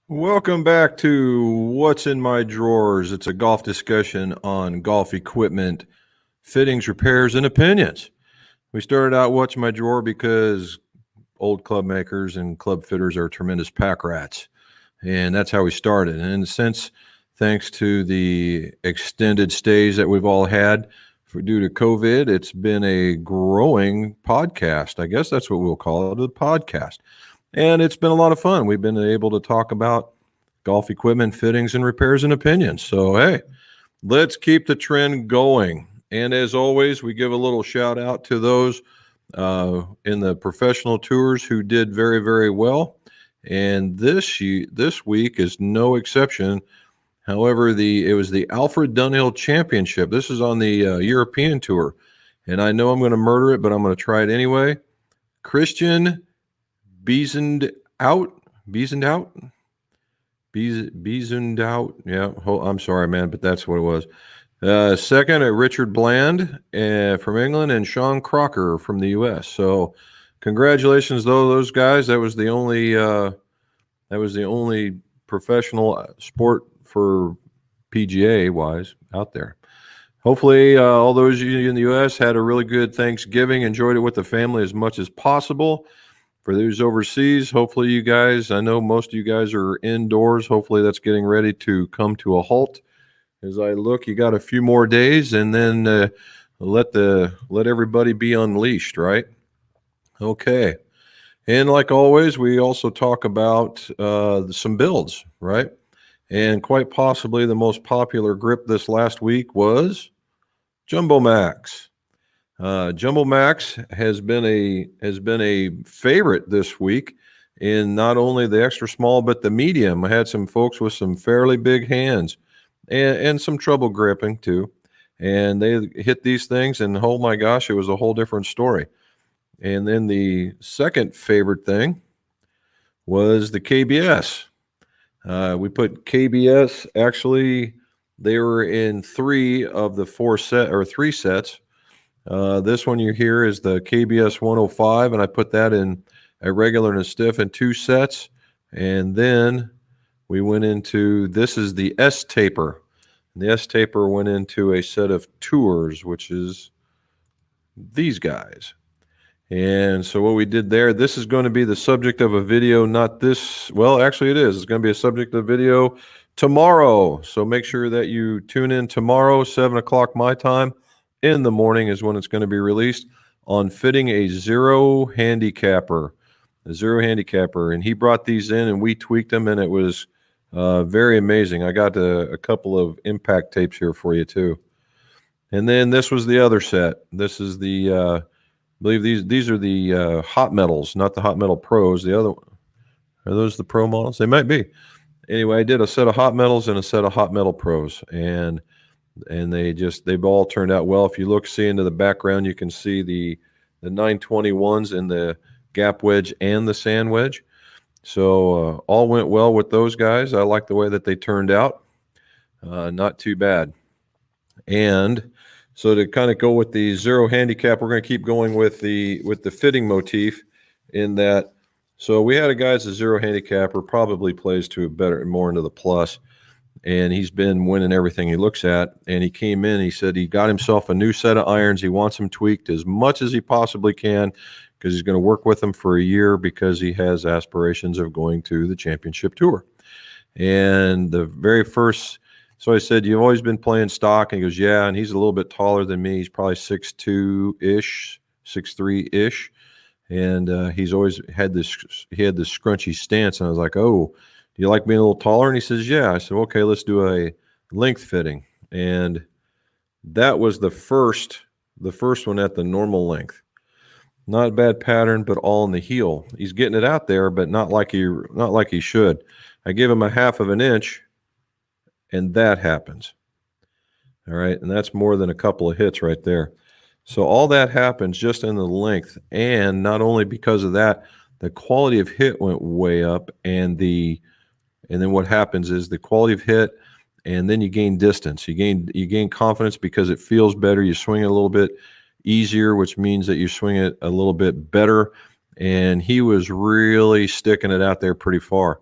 Welcome back to What's in My Drawers. It's a golf discussion on golf equipment, fittings, repairs, and opinions. We started out What's in My Drawer because old club makers and club fitters are tremendous pack rats. And that's how we started. And since, thanks to the extended stays that we've all had due to COVID, it's been a growing podcast. I guess that's what we'll call it, a podcast. And it's been a lot of fun. We've been able to talk about golf equipment, fittings, and repairs and opinions. So, hey, let's keep the trend going. And as always, we give a little shout out to those in the professional tours who did very, very well. And this week is no exception. However, it was the Alfred Dunnell Championship. This is on the European Tour. And I know I'm going to murder it, but I'm going to try it anyway. Christian Beezened out. Yeah. I'm sorry, man, but that's what it was. Second, Richard Bland from England and Sean Crocker from the U.S. So, congratulations, those guys. That was the only professional sport for PGA wise out there. Hopefully, all those of you in the U.S. had a really good Thanksgiving. Enjoyed it with the family as much as possible. For those overseas, hopefully you guys, I know most of you guys are indoors. Hopefully that's getting ready to come to a halt. As I look, you got a few more days, and then let everybody be unleashed, right? Okay. And like always, we also talk about some builds, right? And quite possibly the most popular grip this last week was Jumbo Max. Jumbo Max has been a favorite this week in not only the extra small but the medium. I had some folks with some fairly big hands and some trouble gripping too, and they hit these things, and oh my gosh, it was a whole different story. And then the second favorite thing was the KBS. We put KBS. Actually, they were in three sets. This one you hear is the KBS 105, and I put that in a regular and a stiff in two sets. And then we went into, this is the S taper. The S taper went into a set of tours, which is these guys. And so what we did there, this is going to be the subject of a video, not this. Well, actually it is. It's going to be a subject of video tomorrow. So make sure that you tune in tomorrow, 7 o'clock my time. In the morning is when it's going to be released on fitting a zero handicapper. And he brought these in and we tweaked them, and it was very amazing. I got a couple of impact tapes here for you too. And then this was the other set. This is the, I believe these are the Hot Metals, not the Hot Metal Pros. The other, are those the Pro models? They might be. Anyway, I did a set of Hot Metals and a set of Hot Metal Pros, and they've all turned out well. If you see into the background, you can see the 921s in the gap wedge and the sand wedge. So all went well with those guys. I like the way that they turned out. Not too bad. And so to kind of go with the zero handicap, we're going to keep going with the fitting motif in that. So we had a guy that's a zero handicapper, probably plays to more into the plus. And he's been winning everything he looks at. And he came in, he said he got himself a new set of irons. He wants them tweaked as much as he possibly can because he's going to work with them for a year because he has aspirations of going to the championship tour. And the very first, so I said, you've always been playing stock? And he goes, yeah. And he's a little bit taller than me. He's probably 6'2"-ish, 6'3"-ish. And he's always had this scrunchy stance. And I was like, oh, do you like being a little taller? And he says, yeah. I said, okay, let's do a length fitting. And that was the first one at the normal length. Not a bad pattern, but all in the heel. He's getting it out there, but not like he should. I give him a 1/2 inch, and that happens. All right, and that's more than a couple of hits right there. So all that happens just in the length, and not only because of that, the quality of hit went way up, and then what happens is the quality of hit, and then you gain distance. You gain confidence because it feels better. You swing it a little bit easier, which means that you swing it a little bit better. And he was really sticking it out there pretty far.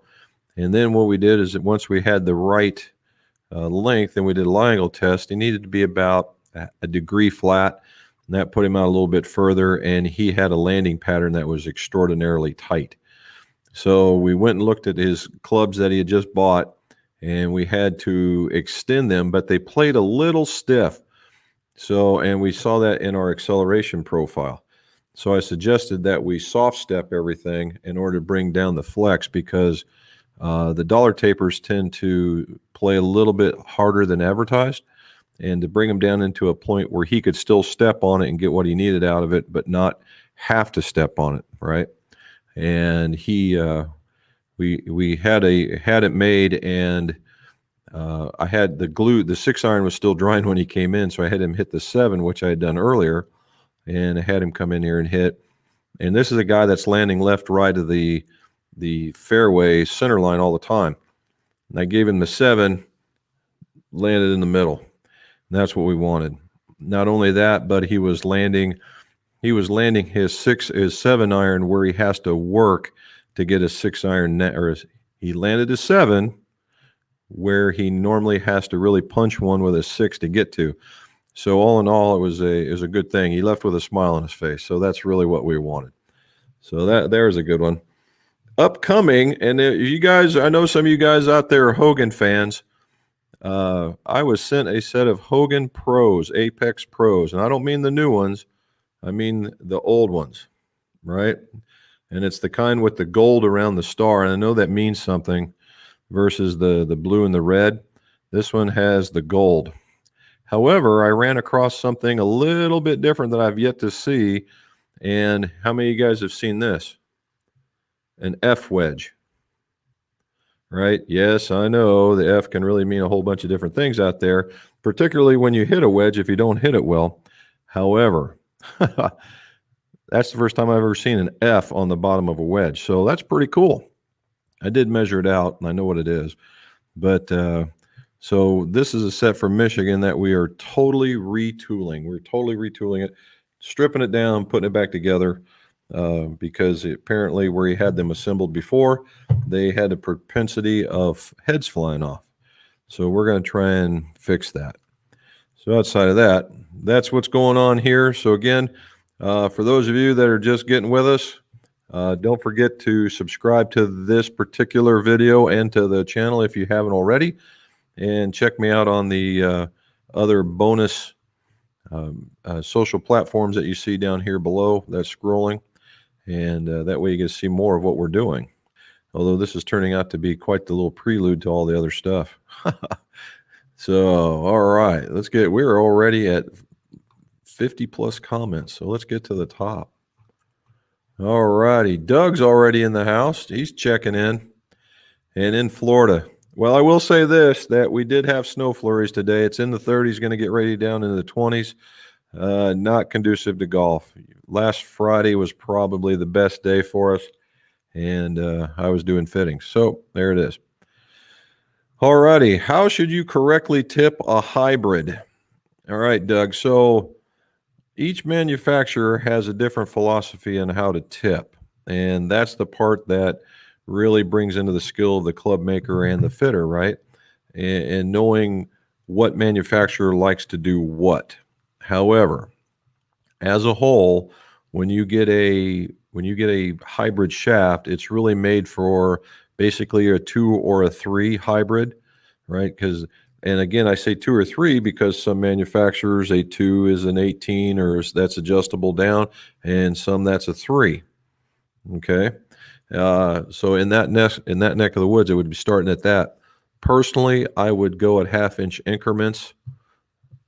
And then what we did is that once we had the right length and we did a line angle test, he needed to be about a degree flat. And that put him out a little bit further. And he had a landing pattern that was extraordinarily tight. So we went and looked at his clubs that he had just bought, and we had to extend them, but they played a little stiff. So, and we saw that in our acceleration profile. So I suggested that we soft step everything in order to bring down the flex, because the dollar tapers tend to play a little bit harder than advertised, and to bring them down into a point where he could still step on it and get what he needed out of it, but not have to step on it, right? And he, we had it made, and I had the 6-iron was still drying when he came in, so I had him hit the 7, which I had done earlier, and I had him come in here and hit. And this is a guy that's landing left, right of the fairway center line all the time. And I gave him the 7, landed in the middle. And that's what we wanted. Not only that, but he was landing his 7-iron where he has to work to get a 6-iron net, or he landed his 7 where he normally has to really punch one with a 6 to get to. So all in all, it was a good thing. He left with a smile on his face. So that's really what we wanted. So there's a good one. Upcoming, and you guys, I know some of you guys out there are Hogan fans. I was sent a set of Hogan Pros, Apex Pros, and I don't mean the new ones. I mean the old ones, right? And it's the kind with the gold around the star. And I know that means something versus the blue and the red. This one has the gold. However, I ran across something a little bit different that I've yet to see. And how many of you guys have seen this? An F wedge, right? Yes, I know the F can really mean a whole bunch of different things out there, particularly when you hit a wedge if you don't hit it well. However, that's the first time I've ever seen an F on the bottom of a wedge. So that's pretty cool. I did measure it out, and I know what it is. But so this is a set from Michigan that we are totally retooling. We're totally retooling it, stripping it down, putting it back together, because apparently where he had them assembled before, they had a propensity of heads flying off. So we're going to try and fix that. So outside of that, that's what's going on here. So again, for those of you that are just getting with us, don't forget to subscribe to this particular video and to the channel if you haven't already, and check me out on the other bonus social platforms that you see down here below. That's scrolling, and that way you get to see more of what we're doing. Although this is turning out to be quite the little prelude to all the other stuff. So, all right, we're already at 50 plus comments. So let's get to the top. All righty. Doug's already in the house. He's checking in, and in Florida. Well, I will say this, that we did have snow flurries today. It's in the 30s, going to get ready down into the 20s. Not conducive to golf. Last Friday was probably the best day for us, and I was doing fittings. So there it is. All righty. How should you correctly tip a hybrid? All right, Doug. So each manufacturer has a different philosophy on how to tip, and that's the part that really brings into the skill of the club maker and the fitter, right? And knowing what manufacturer likes to do what. However, as a whole, when you get a hybrid shaft, it's really made for basically a 2 or a 3 hybrid, right? And again, I say 2 or 3 because some manufacturers, a 2 is an 18 or that's adjustable down, and some that's a 3. Okay. So in that neck of the woods, it would be starting at that. Personally, I would go at 1/2-inch increments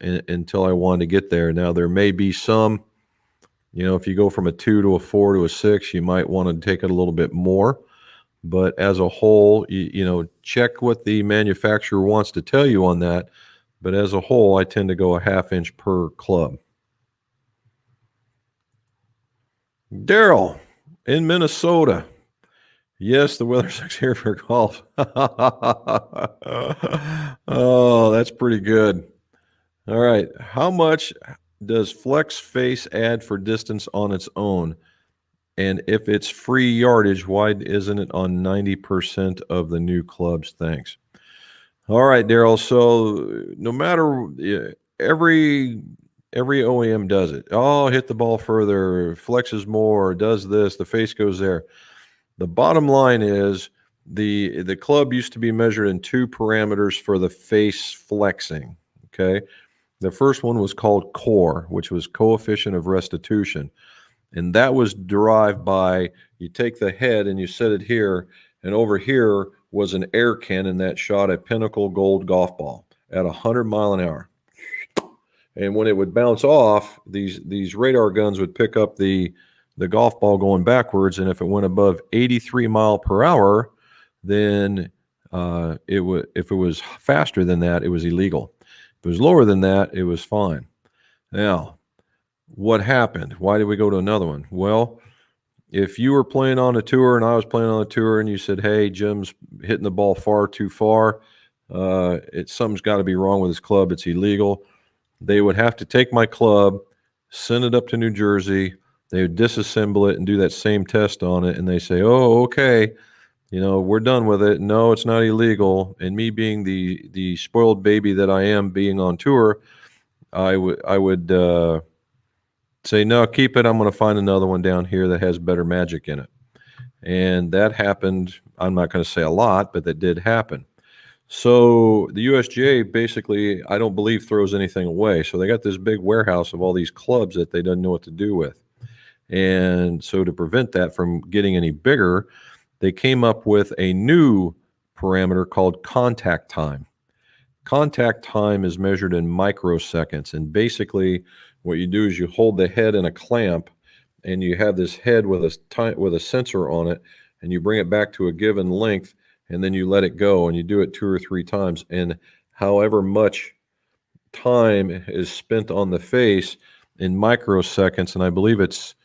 until I wanted to get there. Now, there may be some, if you go from a 2 to a 4 to a 6, you might want to take it a little bit more. But as a whole, check what the manufacturer wants to tell you on that. But as a whole, I tend to go a 1/2-inch per club. Daryl in Minnesota. Yes, the weather sucks here for golf. Oh, that's pretty good. All right. How much Does flex face add for distance on its own? And if it's free yardage, why isn't it on 90% of the new clubs? Thanks. All right, Daryl. So no matter every OEM does it. Oh, hit the ball further, flexes more, does this, the face goes there. The bottom line is the club used to be measured in two parameters for the face flexing. Okay. The first one was called core, which was coefficient of restitution. And that was derived by you take the head and you set it here, and over here was an air cannon that shot a pinnacle gold golf ball at 100 mile an hour. And when it would bounce off, these radar guns would pick up the golf ball going backwards, and if it went above 83 mile per hour, then it would. If it was faster than that, it was illegal. If it was lower than that, it was fine. Now, what happened? Why did we go to another one? Well, if you were playing on a tour and I was playing on a tour, and you said, "Hey, Jim's hitting the ball far too far. Something's got to be wrong with his club. It's illegal." They would have to take my club, send it up to New Jersey. They would disassemble it and do that same test on it. And they say, "Oh, okay, we're done with it. No, it's not illegal." And me being the spoiled baby that I am, being on tour, I would say, "No, keep it. I'm going to find another one down here that has better magic in it." And that happened. I'm not going to say a lot, but that did happen. So the USGA basically, I don't believe, throws anything away. So they got this big warehouse of all these clubs that they don't know what to do with. And so to prevent that from getting any bigger, they came up with a new parameter called contact time. Contact time is measured in microseconds. And basically what you do is you hold the head in a clamp, and you have this head with a sensor on it, and you bring it back to a given length, and then you let it go, and you do it 2 or 3 times. And however much time is spent on the face in microseconds, and I believe it's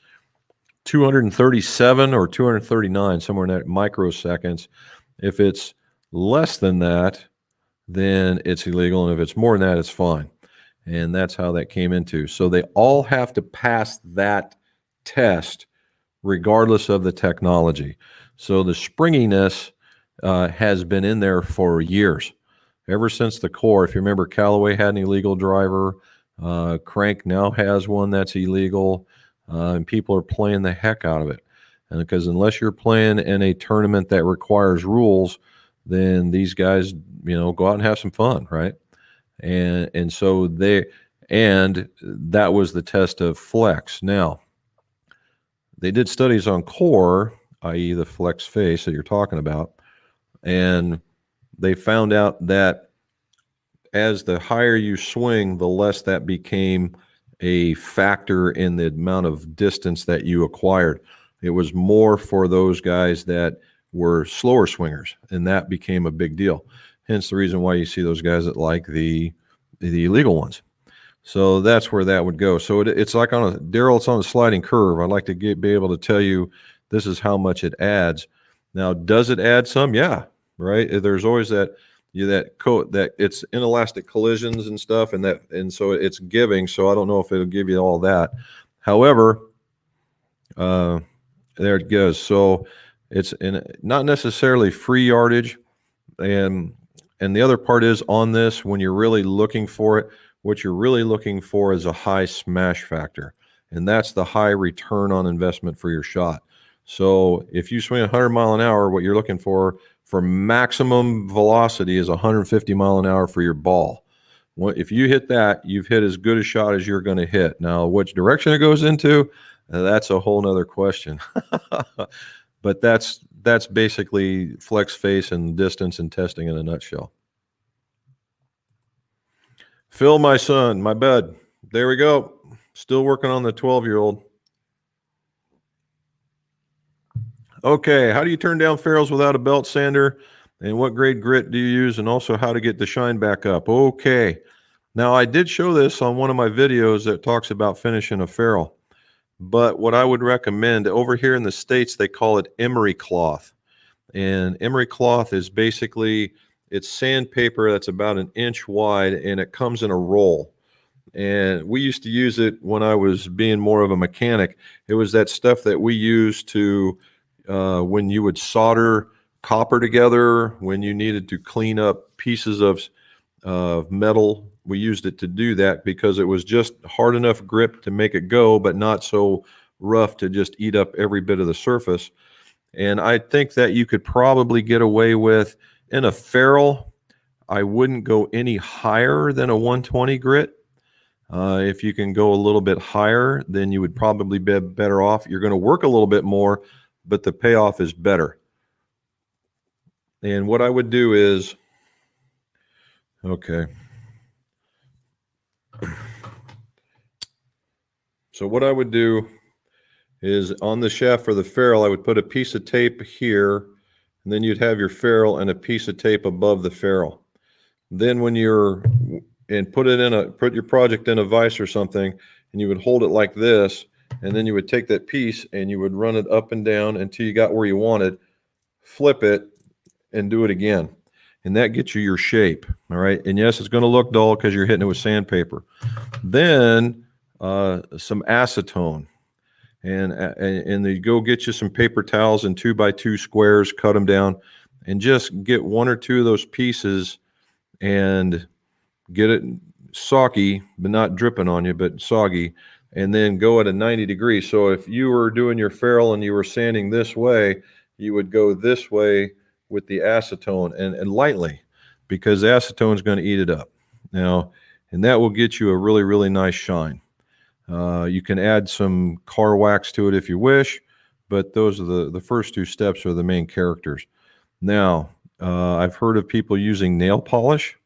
237 or 239, somewhere in that microseconds. If it's less than that, then it's illegal. And if it's more than that, it's fine. And that's how that came into. So they all have to pass that test regardless of the technology. So the springiness has been in there for years, ever since the core. If you remember, Callaway had an illegal driver. Crank now has one that's illegal, and people are playing the heck out of it. And because unless you're playing in a tournament that requires rules, then these guys, go out and have some fun, right? And so that was the test of flex. Now, they did studies on core, i.e. the flex face that you're talking about, and they found out that as the higher you swing, the less that became a factor in the amount of distance that you acquired. It was more for those guys that were slower swingers, and that became a big deal. Hence the reason why you see those guys that like the illegal ones. So that's where that would go. So it's like Daryl, it's on a sliding curve. I'd like to be able to tell you this is how much it adds. Now, does it add some? Yeah, right. There's always that it's inelastic collisions and stuff, and so it's giving. So I don't know if it'll give you all that. However, there it goes. So it's not necessarily free yardage, and the other part is on this, when you're really looking for it, what you're really looking for is a high smash factor, and that's the high return on investment for your shot. So if you swing 100 mile an hour, what you're looking for maximum velocity is 150 mile an hour for your ball. If you hit that, you've hit as good a shot as you're going to hit. Now, which direction it goes into, that's a whole nother question. But that's basically flex face and distance and testing in a nutshell. Phil, my son, my bud. There we go. Still working on the 12-year-old. Okay, how do you turn down ferrules without a belt sander? And what grade grit do you use? And also how to get the shine back up. Okay. Now, I did show this on one of my videos that talks about finishing a ferrule. But what I would recommend, over here in the States, they call it emery cloth. And emery cloth is basically, it's sandpaper that's about 1 inch wide, and it comes in a roll. And we used to use it when I was being more of a mechanic. It was that stuff that we used to, when you would solder copper together, when you needed to clean up pieces of metal. We used it to do that because it was just hard enough grip to make it go, but not so rough to just eat up every bit of the surface. And I think that you could probably get away with, in a ferrule, I wouldn't go any higher than a 120 grit. If you can go a little bit higher, then you would probably be better off. You're going to work a little bit more, but the payoff is better. And what I would do is, okay. So what I would do is, on the shaft for the ferrule, I would put a piece of tape here, and then you'd have your ferrule and a piece of tape above the ferrule. Then when put your project in a vise or something, and you would hold it like this, and then you would take that piece and you would run it up and down until you got where you wanted, flip it, and do it again. And that gets you your shape, all right? And yes, it's going to look dull because you're hitting it with sandpaper. Then some acetone. And you go get you some paper towels and 2x2 squares, cut them down, and just get one or two of those pieces and get it soggy, but not dripping on you, but soggy, and then go at a 90 degrees. So if you were doing your ferrule and you were sanding this way, you would go this way with the acetone and lightly, because the acetone is going to eat it up. Now, and that will get you a really, really nice shine. You can add some car wax to it if you wish, but those are the first two steps are the main characters. Now, I've heard of people using nail polish.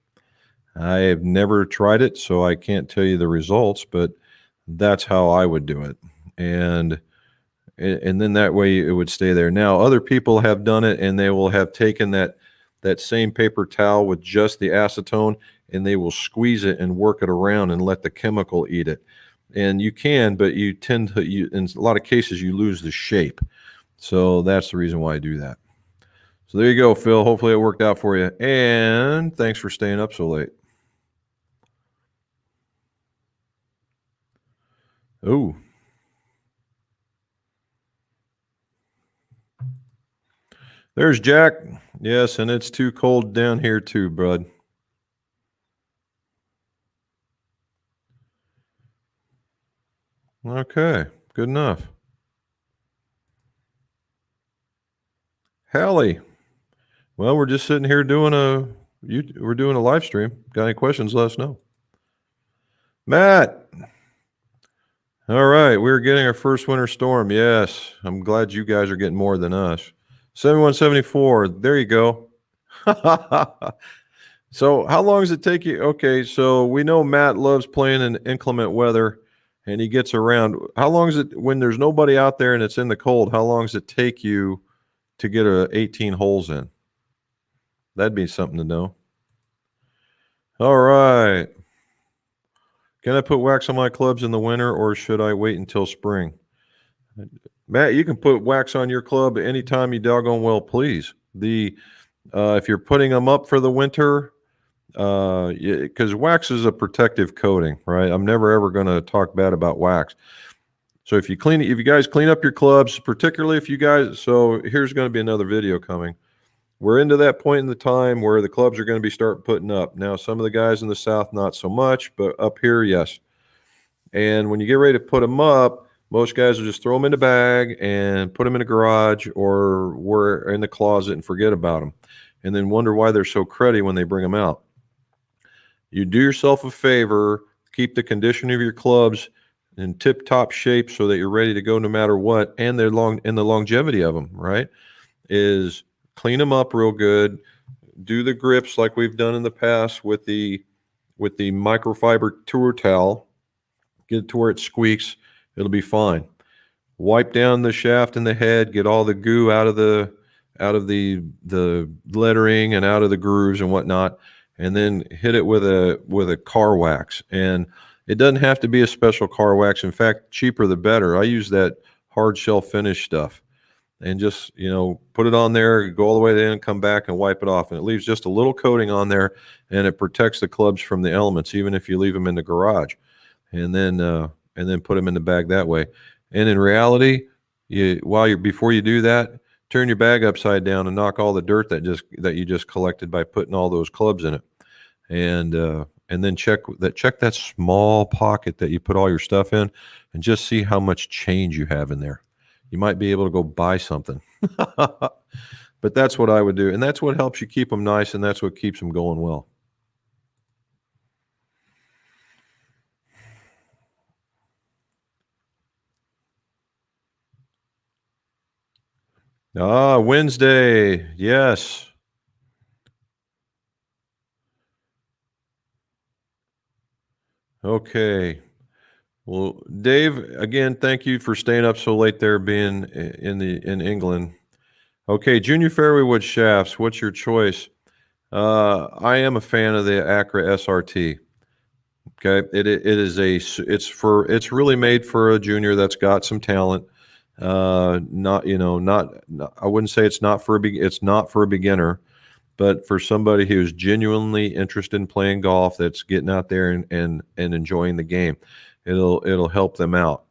I have never tried it, so I can't tell you the results, but that's how I would do it. And then that way it would stay there. Now, other people have done it, and they will have taken that same paper towel with just the acetone, and they will squeeze it and work it around and let the chemical eat it. And you can, but you tend to, in a lot of cases, you lose the shape. So that's the reason why I do that. So there you go, Phil. Hopefully it worked out for you. And thanks for staying up so late. Oh. There's Jack. Yes, and it's too cold down here too, bud. Okay, good enough. Hallie. Well, we're just sitting here doing we're doing a live stream. Got any questions, let us know. Matt. All right, we're getting our first winter storm. Yes, I'm glad you guys are getting more than us. 7174, there you go. So how long does it take you? Okay, so we know Matt loves playing in inclement weather, and he gets around. How long is it when there's nobody out there and it's in the cold? How long does it take you to get 18 holes in? That'd be something to know. All right. Can I put wax on my clubs in the winter, or should I wait until spring? Matt, you can put wax on your club anytime you doggone well please. If you're putting them up for the winter, because wax is a protective coating, right? I'm never ever going to talk bad about wax. So if you guys clean up your clubs, particularly if you guys, so here's going to be another video coming. We're into that point in the time where the clubs are going to be start putting up. Now, some of the guys in the South, not so much, but up here, yes. And when you get ready to put them up, most guys will just throw them in a bag and put them in a garage or in the closet and forget about them, and then wonder why they're so cruddy when they bring them out. You do yourself a favor, keep the condition of your clubs in tip-top shape so that you're ready to go no matter what, and the longevity of them, right, is clean them up real good, do the grips like we've done in the past with the microfiber tour towel, get it to where it squeaks, it'll be fine. Wipe down the shaft and the head, get all the goo out of the lettering and out of the grooves and whatnot, and then hit it with a car wax. And it doesn't have to be a special car wax. In fact, cheaper the better. I use that hard shell finish stuff, and just put it on there, go all the way in, come back and wipe it off, and it leaves just a little coating on there, and it protects the clubs from the elements, even if you leave them in the garage. and then put them in the bag that way. And in reality, before you do that, turn your bag upside down and knock all the dirt that you just collected by putting all those clubs in it, and then check that small pocket that you put all your stuff in, and just see how much change you have in there. You might be able to go buy something. But that's what I would do, and that's what helps you keep them nice, and that's what keeps them going well. Wednesday, yes. Okay. Well, Dave, again, thank you for staying up so late there, being in England. Okay, Junior Fairway Wood shafts. What's your choice? I am a fan of the Acra SRT. Okay, it's really made for a junior that's got some talent. Not I wouldn't say it's not for a beginner, but for somebody who's genuinely interested in playing golf, that's getting out there and enjoying the game, it'll help them out.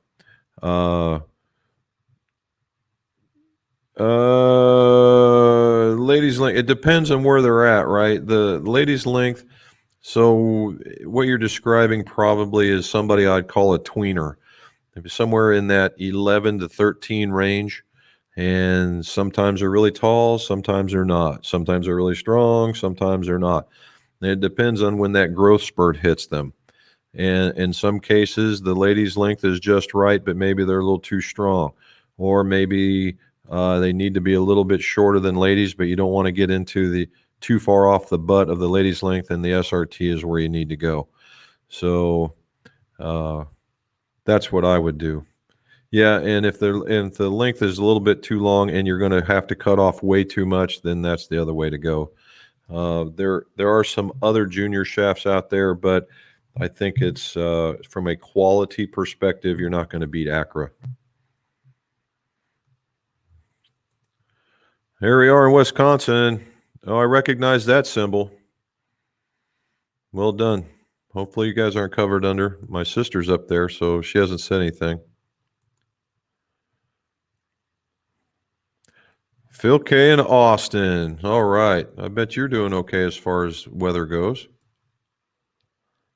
Ladies length, it depends on where they're at, right? The ladies length. So what you're describing probably is somebody I'd call a tweener, maybe somewhere in that 11 to 13 range. And sometimes they're really tall, sometimes they're not. Sometimes they're really strong, sometimes they're not. And it depends on when that growth spurt hits them. And in some cases, the ladies' length is just right, but maybe they're a little too strong. Or maybe they need to be a little bit shorter than ladies, but you don't want to get into the too far off the butt of the ladies' length, and the SRT is where you need to go. So that's what I would do. Yeah, and if the length is a little bit too long and you're going to have to cut off way too much, then that's the other way to go. There are some other junior shafts out there, but I think it's from a quality perspective, you're not going to beat Acra. Here we are in Wisconsin. Oh, I recognize that symbol. Well done. Hopefully you guys aren't covered under. My sister's up there, so she hasn't said anything. Phil K. in Austin. All right. I bet you're doing okay as far as weather goes.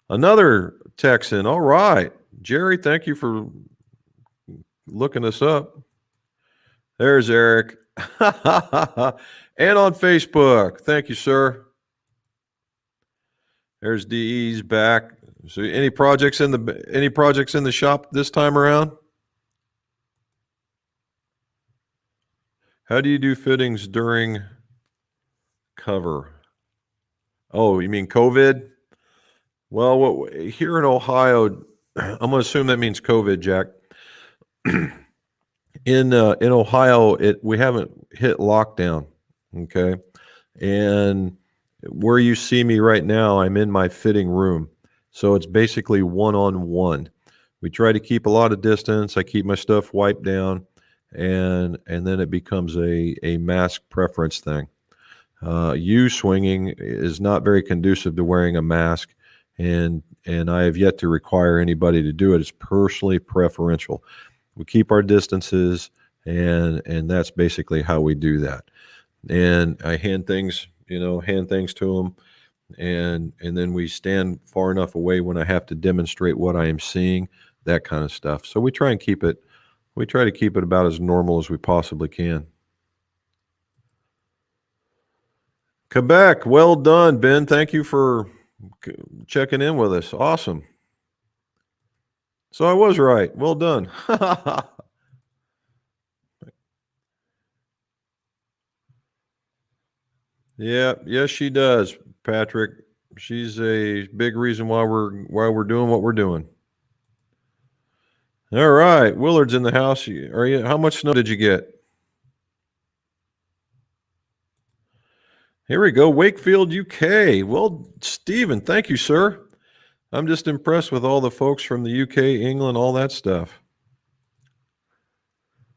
Another Texan. All right. Jerry, thank you for looking us up. There's Eric. And on Facebook. Thank you, sir. There's DE's back. So any projects in the shop this time around? How do you do fittings during cover? Oh, you mean COVID? Well, here in Ohio, I'm going to assume that means COVID, Jack. In Ohio, we haven't hit lockdown, okay? And where you see me right now, I'm in my fitting room. So it's basically one-on-one. We try to keep a lot of distance. I keep my stuff wiped down, and then it becomes a mask preference thing. You swinging is not very conducive to wearing a mask, and I have yet to require anybody to do it. It's personally preferential. We keep our distances, and that's basically how we do that. And I hand things to them, and then we stand far enough away when I have to demonstrate what I am seeing, that kind of stuff. So we try to keep it about as normal as we possibly can. Quebec, well done, Ben. Thank you for checking in with us. Awesome. So I was right. Well done. Yeah, yes, she does, Patrick. She's a big reason why we're doing what we're doing. All right, Willard's in the house. Are you? How much snow did you get? Here we go, Wakefield, UK. Well, Stephen, thank you, sir. I'm just impressed with all the folks from the UK, England, all that stuff.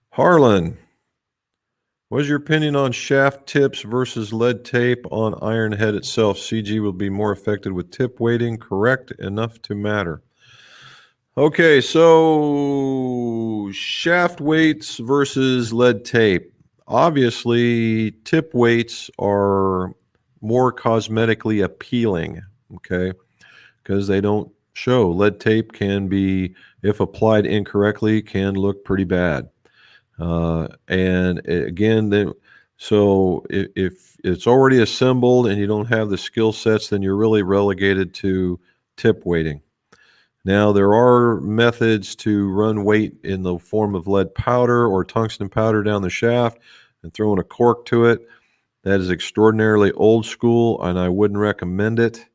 Harlan, what's your opinion on shaft tips versus lead tape on iron head itself? CG will be more affected with tip weighting, correct enough to matter. Okay, so shaft weights versus lead tape. Obviously, tip weights are more cosmetically appealing, okay, because they don't show. Lead tape can be, if applied incorrectly, can look pretty bad. Again, then, so if it's already assembled and you don't have the skill sets, then you're really relegated to tip weighting. Now, there are methods to run weight in the form of lead powder or tungsten powder down the shaft and throwing a cork to it. That is extraordinarily old school, and I wouldn't recommend it.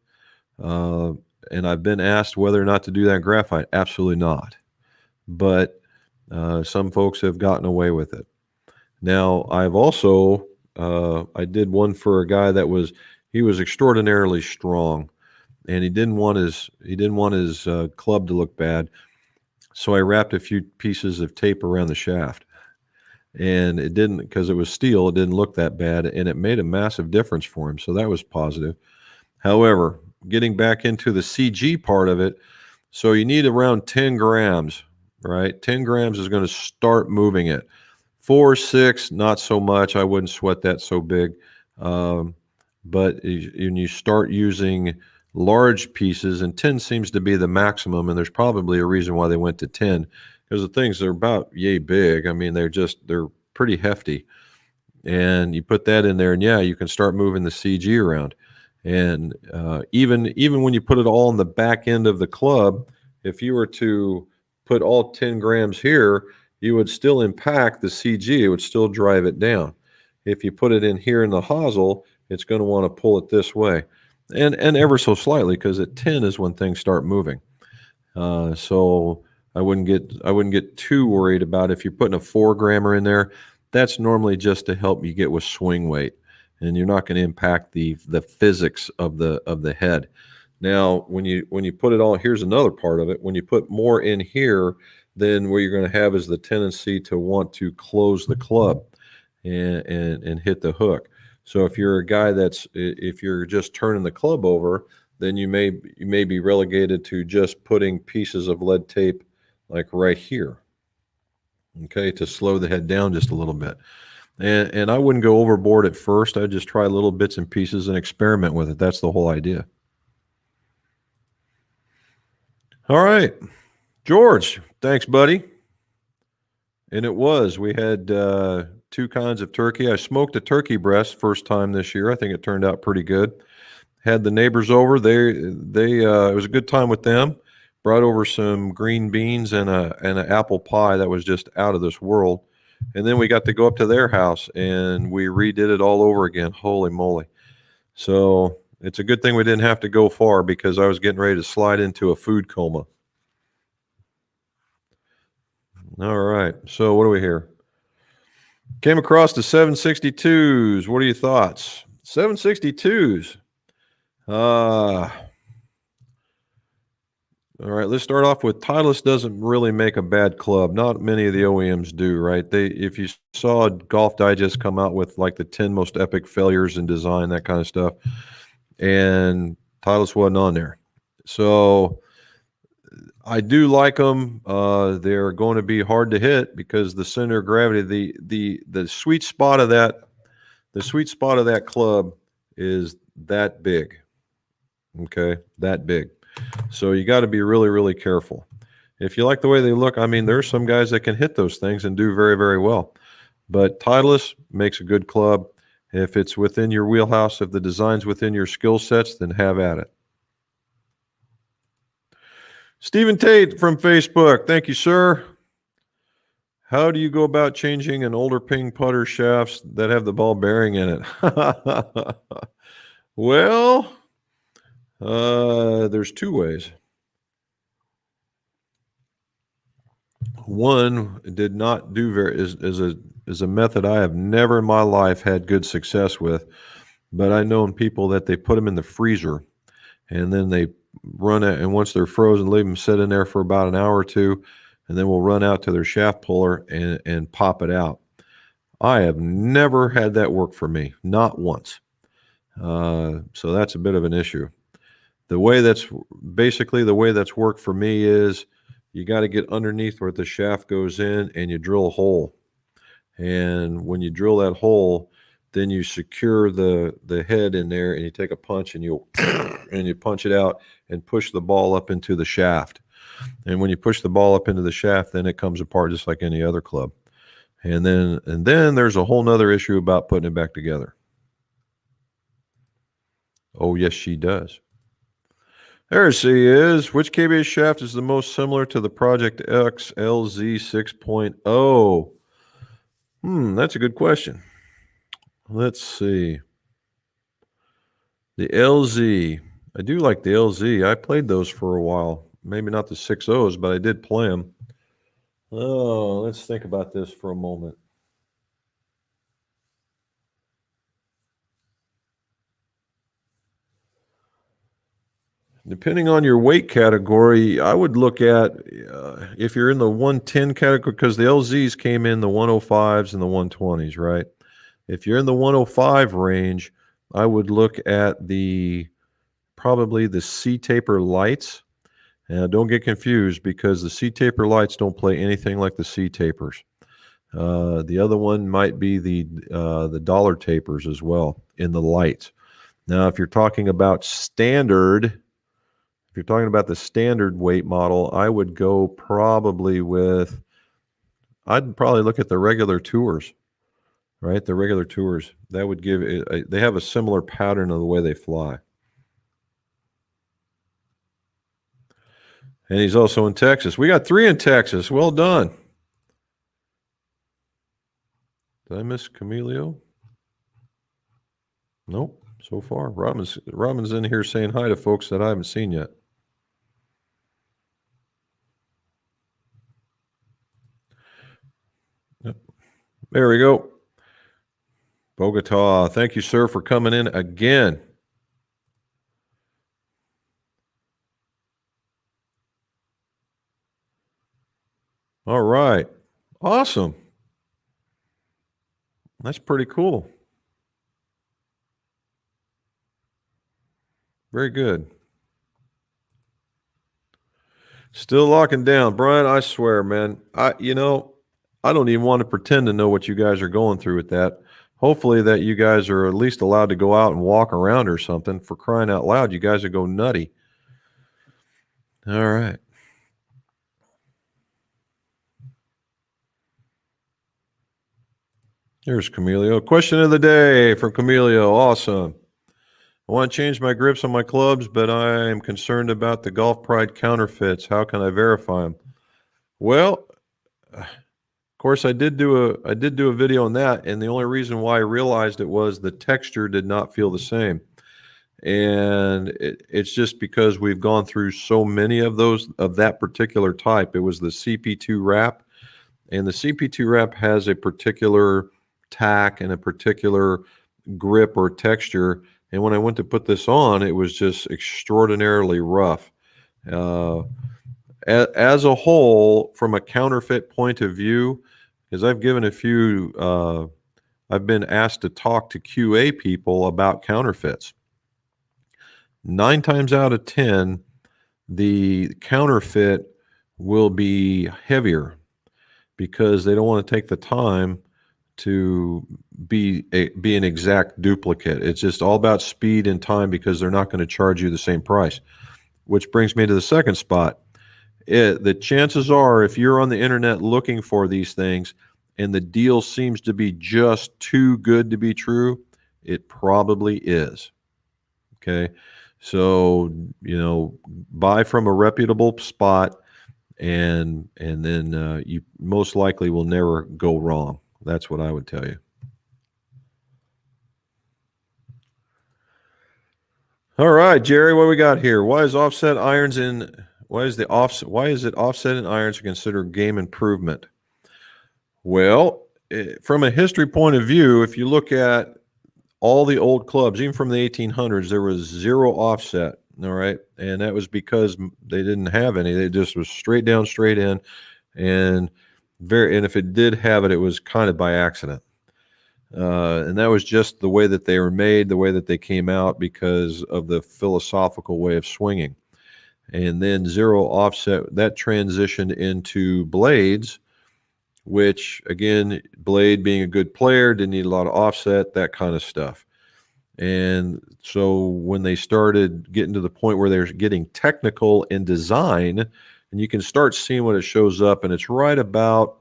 Uh, and I've been asked whether or not to do that in graphite. Absolutely not. But some folks have gotten away with it. Now, I've also I did one for a guy that he was extraordinarily strong, and he didn't want his club to look bad. So I wrapped a few pieces of tape around the shaft, and it didn't, because it was steel, it didn't look that bad, and it made a massive difference for him. So that was positive. However, getting back into the CG part of it, so you need around 10 grams, right? 10 grams is going to start moving it. 4, 6, not so much. I wouldn't sweat that so big. But when you start using large pieces, and 10 seems to be the maximum, and there's probably a reason why they went to 10, because the things are about yay big. I mean, they're pretty hefty. And you put that in there, and yeah, you can start moving the CG around. And even when you put it all on the back end of the club, if you were to put all 10 grams here, you would still impact the CG. It would still drive it down. If you put it in here in the hosel, it's going to want to pull it this way, and ever so slightly, because at 10 is when things start moving. So I wouldn't get too worried about if you're putting a 4-grammer in there. That's normally just to help you get with swing weight, and you're not going to impact the physics of the head. Now, when you put it all, here's another part of it. When you put more in here, then what you're going to have is the tendency to want to close the club and hit the hook. So if you're a guy if you're just turning the club over, then you may be relegated to just putting pieces of lead tape like right here, okay, to slow the head down just a little bit. And I wouldn't go overboard at first. I'd just try little bits and pieces and experiment with it. That's the whole idea. All right, George, thanks, buddy. And we had 2 kinds of turkey. I smoked a turkey breast first time this year. I think it turned out pretty good. Had the neighbors over. They it was a good time with them. Brought over some green beans and an apple pie that was just out of this world. And then we got to go up to their house and we redid it all over again. Holy moly. So it's a good thing we didn't have to go far, because I was getting ready to slide into a food coma. All right. So what do we hear? Came across the 762s. What are your thoughts? 762s. All right, let's start off with Titleist doesn't really make a bad club. Not many of the OEMs do, right? If you saw Golf Digest come out with like the 10 most epic failures in design, that kind of stuff, and Titleist wasn't on there. So I do like them. They're going to be hard to hit because the center of gravity, the sweet spot of that club is that big. Okay, that big. So you got to be really, really careful. If you like the way they look, I mean, there's some guys that can hit those things and do very, very well. But Titleist makes a good club. If it's within your wheelhouse, if the design's within your skill sets, then have at it. Stephen Tate from Facebook. Thank you, sir. How do you go about changing an older ping putter shafts that have the ball bearing in it? Well, there's 2 ways. One did not do is a method I have never in my life had good success with, but I know people that they put them in the freezer and then they run it, and once they're frozen, leave them sit in there for about an hour or 2, and then we'll run out to their shaft puller and pop it out. I have never had that work for me, not once. So that's a bit of an issue. The way that's worked for me is you got to get underneath where the shaft goes in, and you drill a hole. And when you drill that hole, then you secure the head in there, and you take a punch, and you punch it out and push the ball up into the shaft. And when you push the ball up into the shaft, then it comes apart just like any other club. And then there's a whole nother issue about putting it back together. Oh, yes, she does. There she is. Which KBA shaft is the most similar to the Project X LZ 6.0? That's a good question. Let's see. The LZ. I do like the LZ. I played those for a while. Maybe not the 6.0s, but I did play them. Oh, let's think about this for a moment. Depending on your weight category, I would look at if you're in the 110 category, because the LZs came in the 105s and the 120s, right? If you're in the 105 range, I would look at probably the C-taper lights. And don't get confused, because the C-taper lights don't play anything like the C-tapers. The other one might be the dollar tapers as well in the lights. Now, if you're talking about standard, if you're talking about the standard weight model, I would go probably with, I'd probably look at the regular tours, right? The regular tours. That would give, they have a similar pattern of the way they fly. And he's also in Texas. We got 3 in Texas. Well done. Did I miss Camilio? Nope. So far, Robin's in here saying hi to folks that I haven't seen yet. Yep. There we go. Bogota. Thank you, sir, for coming in again. All right. Awesome. That's pretty cool. Very good. Still locking down. Brian, I swear, man, I don't even want to pretend to know what you guys are going through with that. Hopefully that you guys are at least allowed to go out and walk around or something. For crying out loud, you guys are go nutty. All right. Here's Camilio. Question of the day from Camilio. Awesome. I want to change my grips on my clubs, but I am concerned about the Golf Pride counterfeits. How can I verify them? Well, of course, I did do a video on that, and the only reason why I realized it was the texture did not feel the same. And it's just because we've gone through so many of those of that particular type. It was the CP2 wrap, and the CP2 wrap has a particular tack and a particular grip or texture. And when I went to put this on, it was just extraordinarily rough. As a whole, from a counterfeit point of view, because I've given a few, I've been asked to talk to QA people about counterfeits. 9 times out of 10, the counterfeit will be heavier because they don't want to take the time to be an exact duplicate. It's just all about speed and time because they're not going to charge you the same price. Which brings me to the second spot. The chances are, if you're on the internet looking for these things and the deal seems to be just too good to be true, it probably is. Okay. So, buy from a reputable spot, and then you most likely will never go wrong. That's what I would tell you. All right, Jerry, what we got here? Why is it offset in irons are considered game improvement? Well, from a history point of view, if you look at all the old clubs, even from the 1800s, there was 0 offset. All right. And that was because they didn't have any. They just was straight down, straight in. And if it did have it, it was kind of by accident. And that was just the way that they were made, the way that they came out because of the philosophical way of swinging. and then 0 offset. That transitioned into blades, which again, Blade being a good player, didn't need a lot of offset, that kind of stuff. And so when they started getting to the point where they're getting technical in design, and you can start seeing when it shows up, and it's right about,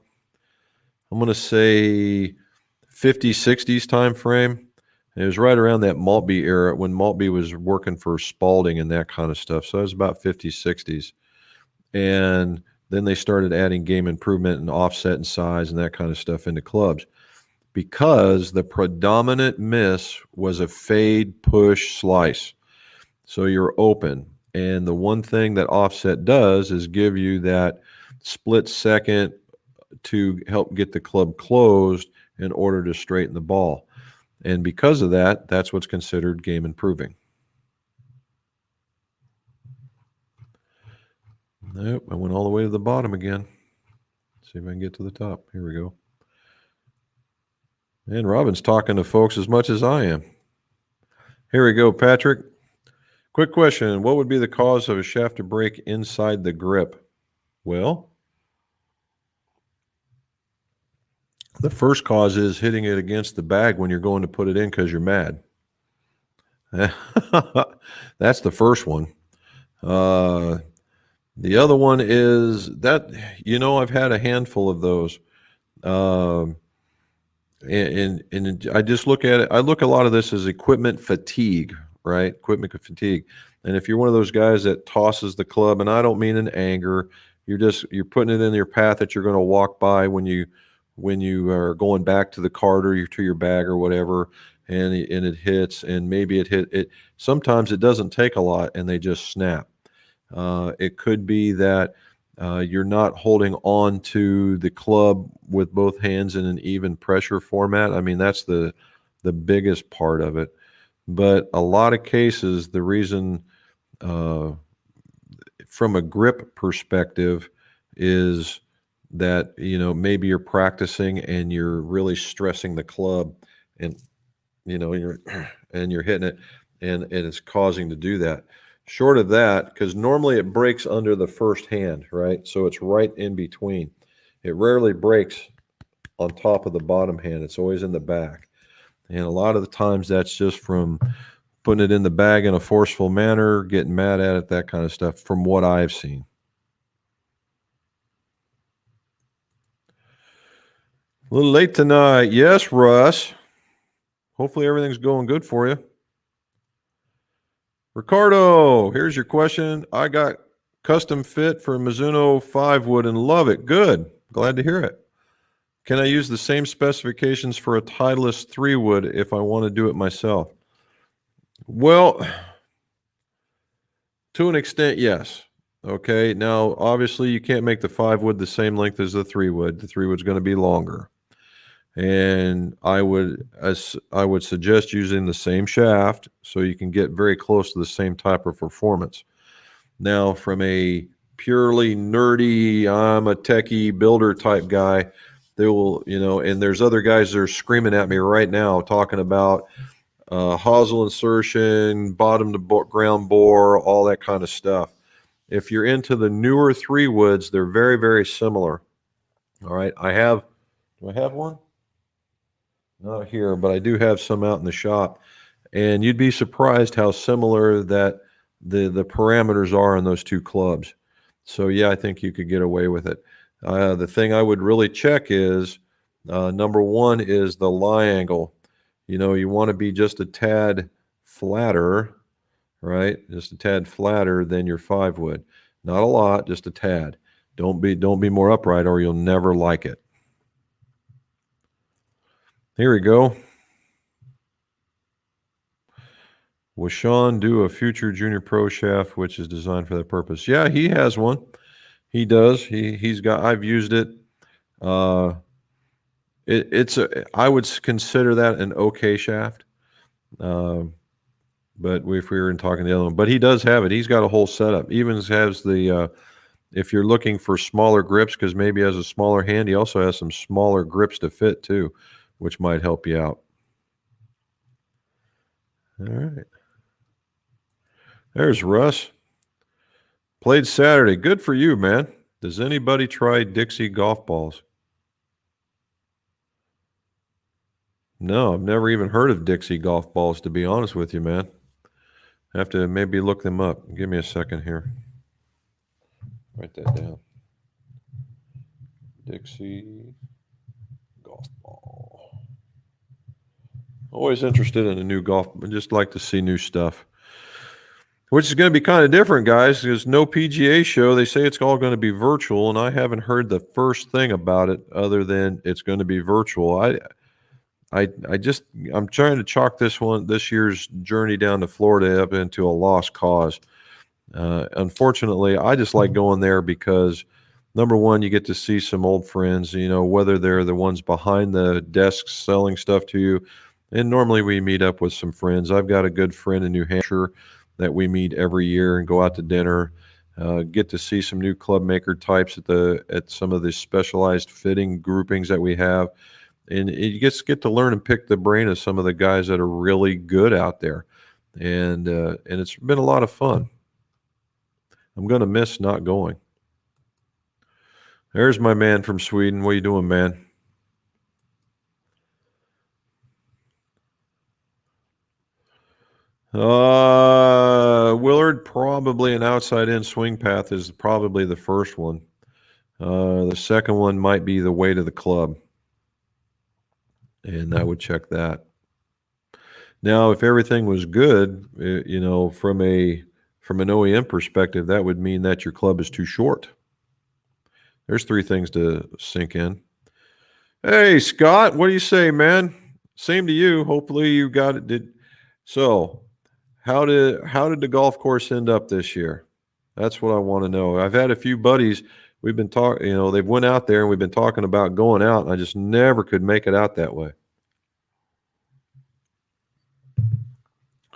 I'm going to say 50s, 60s time frame. And it was right around that Maltby era when Maltby was working for Spalding and that kind of stuff. So it was about 50s, 60s. And then they started adding game improvement and offset and size and that kind of stuff into clubs, because the predominant miss was a fade, push, slice. So you're open. And the one thing that offset does is give you that split second to help get the club closed in order to straighten the ball. And because of that, that's what's considered game improving. Nope, I went all the way to the bottom again. See if I can get to the top. Here we go. And Robin's talking to folks as much as I am. Here we go, Patrick. Quick question. What would be the cause of a shaft to break inside the grip? Well, the first cause is hitting it against the bag when you're going to put it in because you're mad. That's the first one. The other one is that, I've had a handful of those. And I just look at it. I look a lot of this as equipment fatigue, right? Equipment fatigue. And if you're one of those guys that tosses the club, and I don't mean in anger, you're putting it in your path that you're going to walk by when you are going back to the cart or to your bag or whatever, and it hits, and maybe it hit it. Sometimes it doesn't take a lot, and they just snap. It could be that you're not holding on to the club with both hands in an even pressure format. I mean, that's the biggest part of it. But a lot of cases, the reason from a grip perspective is that, maybe you're practicing and you're really stressing the club, and, you're hitting it, and it's causing to do that. Short of that, because normally it breaks under the first hand, right? So it's right in between. It rarely breaks on top of the bottom hand. It's always in the back. And a lot of the times that's just from putting it in the bag in a forceful manner, getting mad at it, that kind of stuff, from what I've seen. A little late tonight. Yes, Russ. Hopefully everything's going good for you. Ricardo, here's your question. I got custom fit for Mizuno 5 wood and love it. Good. Glad to hear it. Can I use the same specifications for a Titleist 3 wood if I want to do it myself? Well, to an extent, yes. Okay. Now, obviously, you can't make the 5 wood the same length as the 3 wood. The 3 wood's going to be longer. And I would suggest using the same shaft so you can get very close to the same type of performance. Now, from a purely nerdy, I'm a techie builder type guy, they will, and there's other guys that are screaming at me right now talking about hosel insertion, bottom to ground bore, all that kind of stuff. If you're into the newer 3 woods, they're very, very similar. All right. Do I have one? Not here, but I do have some out in the shop, and you'd be surprised how similar that the parameters are in those 2 clubs. So yeah, I think you could get away with it. The thing I would really check is number 1 is the lie angle. You want to be just a tad flatter, right? Just a tad flatter than your 5 wood. Not a lot, just a tad. Don't be more upright, or you'll never like it. Here we go. Will Sean do a future junior pro shaft which is designed for that purpose? Yeah, he has one. He does. He's got. I've used it. I would consider that an okay shaft. But if we were talking the other one, but he does have it. He's got a whole setup. Even has the. If you're looking for smaller grips, because maybe he has a smaller hand, he also has some smaller grips to fit too, which might help you out. All right. There's Russ. Played Saturday. Good for you, man. Does anybody try Dixie golf balls? No, I've never even heard of Dixie golf balls, to be honest with you, man. I have to maybe look them up. Give me a second here. Write that down. Dixie golf ball. Always interested in a new golf. I just like to see new stuff. Which is going to be kind of different, guys. There's no PGA show. They say it's all going to be virtual, and I haven't heard the first thing about it other than it's going to be virtual. I'm trying to chalk this year's journey down to Florida up into a lost cause. Unfortunately, I just like going there because, number one, you get to see some old friends, whether they're the ones behind the desks selling stuff to you. And normally we meet up with some friends. I've got a good friend in New Hampshire that we meet every year and go out to dinner, get to see some new club maker types at some of the specialized fitting groupings that we have. And you just get to learn and pick the brain of some of the guys that are really good out there. And it's been a lot of fun. I'm going to miss not going. There's my man from Sweden. What are you doing, man? Willard, probably an outside-in swing path is probably the first one. The second one might be the weight of the club. And I would check that. Now, if everything was good, from an OEM perspective, that would mean that your club is too short. There's 3 things to sink in. Hey, Scott, what do you say, man? Same to you. Hopefully you got it. So, how did the golf course end up this year? That's what I want to know. I've had a few buddies. We've been talking, they've went out there and we've been talking about going out, and I just never could make it out that way.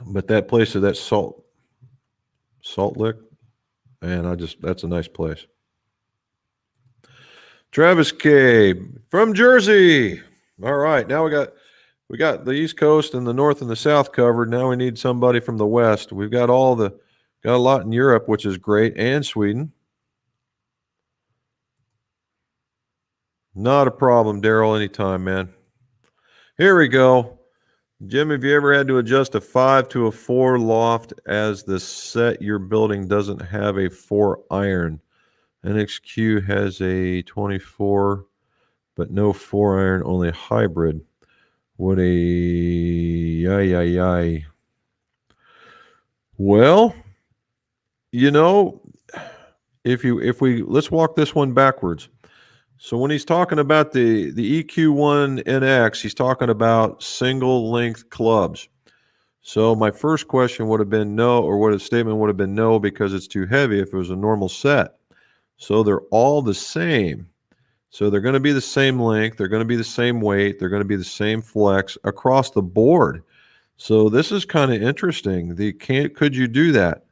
But that place is that Salt Lick, man, that's a nice place. Travis K from Jersey. All right, now we got the East Coast and the North and the South covered. Now we need somebody from the West. We've got got a lot in Europe, which is great, and Sweden. Not a problem, Daryl. Anytime, man. Here we go. Jim, have you ever had to adjust a 5 to a 4 loft as the set you're building doesn't have a 4 iron? NXQ has a 24, but no 4 iron, only hybrid. What a yay. Well, let's walk this one backwards. So when he's talking about the EQ1 NX, he's talking about single length clubs. So my first question would have been no, or what a statement would have been no, because it's too heavy if it was a normal set. So they're all the same. So they're going to be the same length. They're going to be the same weight. They're going to be the same flex across the board. So this is kind of interesting. Could you do that?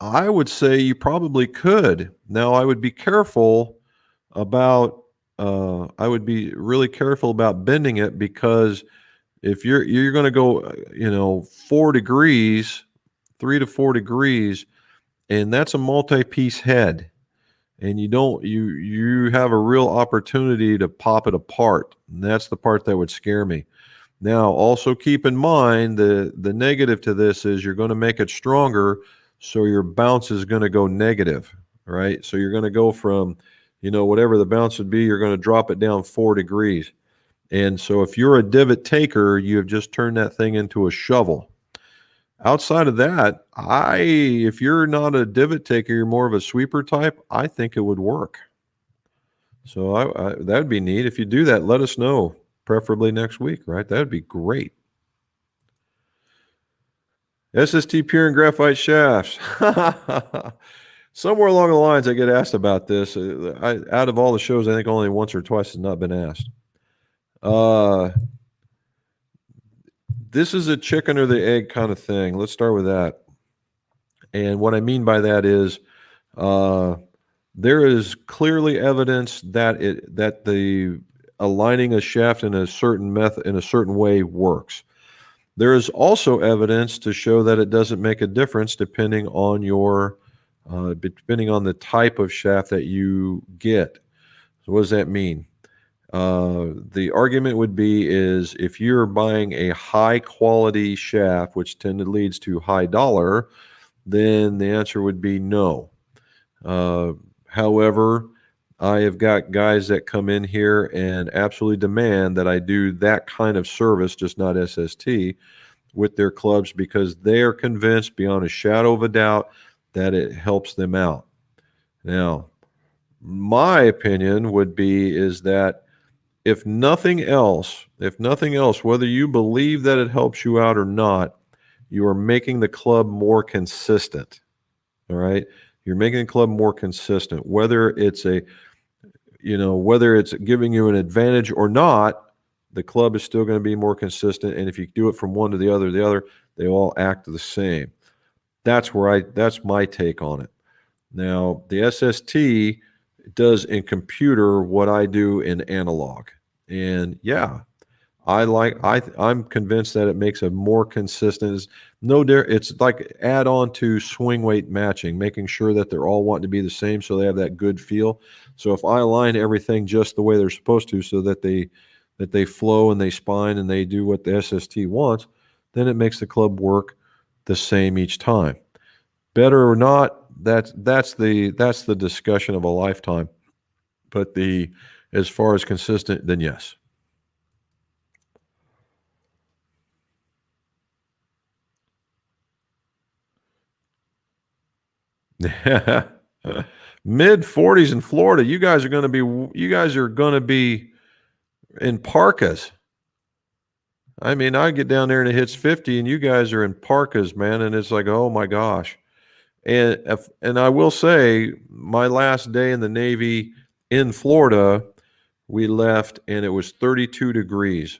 I would say you probably could. Now I would be careful about. I would be really careful about bending it, because if you're going to go, 4 degrees, 3 to 4 degrees, and that's a multi-piece head. And you have a real opportunity to pop it apart. And that's the part that would scare me. Now, also keep in mind the negative to this is you're going to make it stronger, so your bounce is going to go negative, right? So you're going to go from, whatever the bounce would be, you're going to drop it down 4 degrees. And so if you're a divot taker, you have just turned that thing into a shovel. Outside of that, if you're not a divot taker, you're more of a sweeper type, I think it would work. So that'd be neat. If you do that, let us know, preferably next week, right? That'd be great. SST pure and graphite shafts. Somewhere along the lines, I get asked about this. Out of all the shows, I think only once or twice has not been asked. This is a chicken or the egg kind of thing. Let's start with that. And what I mean by that is there is clearly evidence that the aligning a shaft in a certain method, in a certain way, works. There is also evidence to show that it doesn't make a difference depending on your depending on the type of shaft that you get. So what does that mean? The argument would be is if you're buying a high quality shaft, which tended leads to high dollar, then the answer would be no. However, I have got guys that come in here and absolutely demand that I do that kind of service, just not SST, with their clubs because they are convinced beyond a shadow of a doubt that it helps them out. Now, my opinion would be is that if nothing else, whether you believe that it helps you out or not, you are making the club more consistent. All right. You're making the club more consistent, whether it's whether it's giving you an advantage or not, the club is still going to be more consistent. And if you do it from one to the other, they all act the same. That's my take on it. Now, the SST does in computer what I do in analog. And yeah, I'm convinced that it makes a more consistent. It's like add on to swing weight matching, making sure that they're all wanting to be the same so they have that good feel. So if I align everything just the way they're supposed to so that they flow and they spine and they do what the SST wants, then it makes the club work the same each time. Better or not, that's the discussion of a lifetime. But as far as consistent, then yes. Mid 40s in Florida. You guys are going to be in parkas. I mean, I get down there and it hits 50 and you guys are in parkas, man, and it's like, "Oh my gosh." And I will say my last day in the Navy in Florida, we left and it was 32 degrees.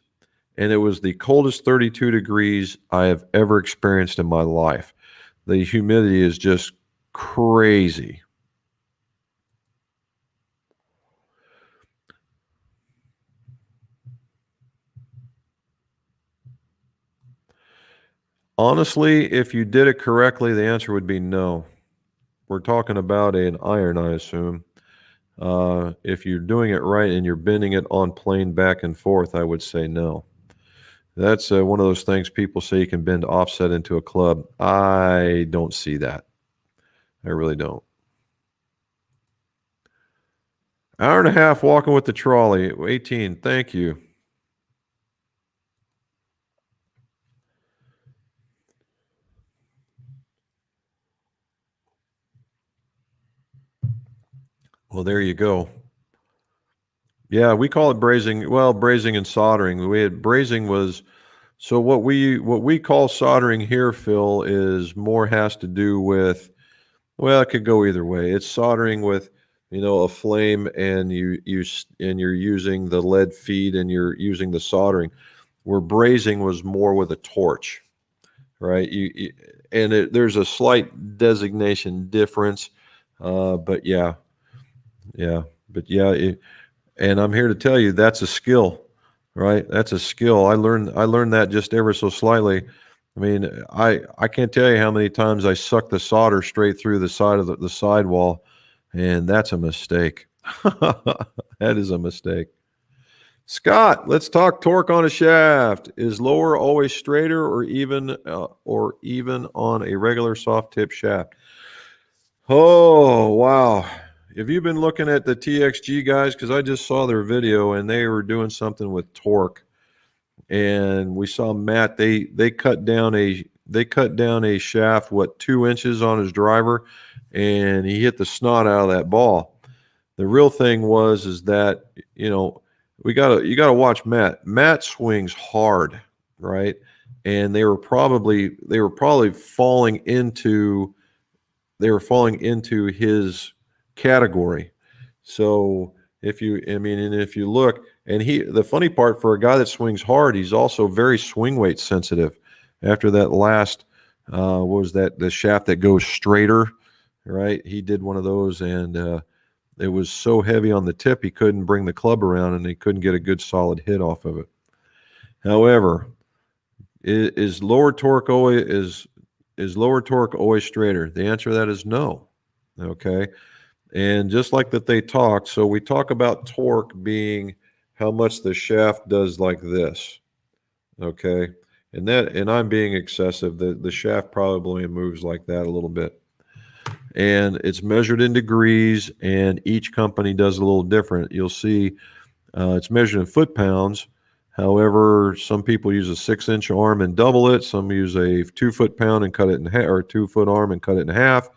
And it was the coldest 32 degrees I have ever experienced in my life. The humidity is just crazy. Honestly, if you did it correctly, the answer would be no. We're talking about an iron, I assume. If you're doing it right and you're bending it on plane back and forth, I would say no. That's one of those things people say you can bend offset into a club. I don't see that. I really don't. Hour and a half walking with the trolley. 18. Thank you. Well, there you go. Yeah, we call it brazing. Well, brazing and soldering. Brazing was so what we call soldering here, Phil, is more has to do with, well, it could go either way. It's soldering with, a flame and you're using the lead feed and you're using the soldering. Where brazing was more with a torch, right? There's a slight designation difference, but yeah, but yeah. And I'm here to tell you that's a skill, right? That's a skill. I learned that just ever so slightly. I mean, I can't tell you how many times I sucked the solder straight through the side of the sidewall, and that's a mistake. That is a mistake. Scott, let's talk torque on a shaft. Is lower always straighter or even on a regular soft tip shaft? Oh, wow. Have you been looking at the TXG guys? Because I just saw their video and they were doing something with torque. And we saw Matt, they cut down a shaft, 2 inches on his driver, and he hit the snot out of that ball. The real thing is that, you gotta watch Matt. Matt swings hard, right? And they were probably falling into his category. So if you look, and the funny part for a guy that swings hard, he's also very swing weight sensitive. After that last, what was that? The shaft that goes straighter, right? He did one of those, and it was so heavy on the tip he couldn't bring the club around, and he couldn't get a good solid hit off of it. However, is lower torque always straighter? The answer to that is no. Okay. And just like that they talk, so we talk about torque being how much the shaft does like this. Okay. And I'm being excessive. The shaft probably moves like that a little bit. And it's measured in degrees, and each company does a little different. You'll see it's measured in foot-pounds. However, some people use a 6-inch arm and double it. Some use a 2-foot-pound and cut it in half, or 2-foot arm and cut it in half.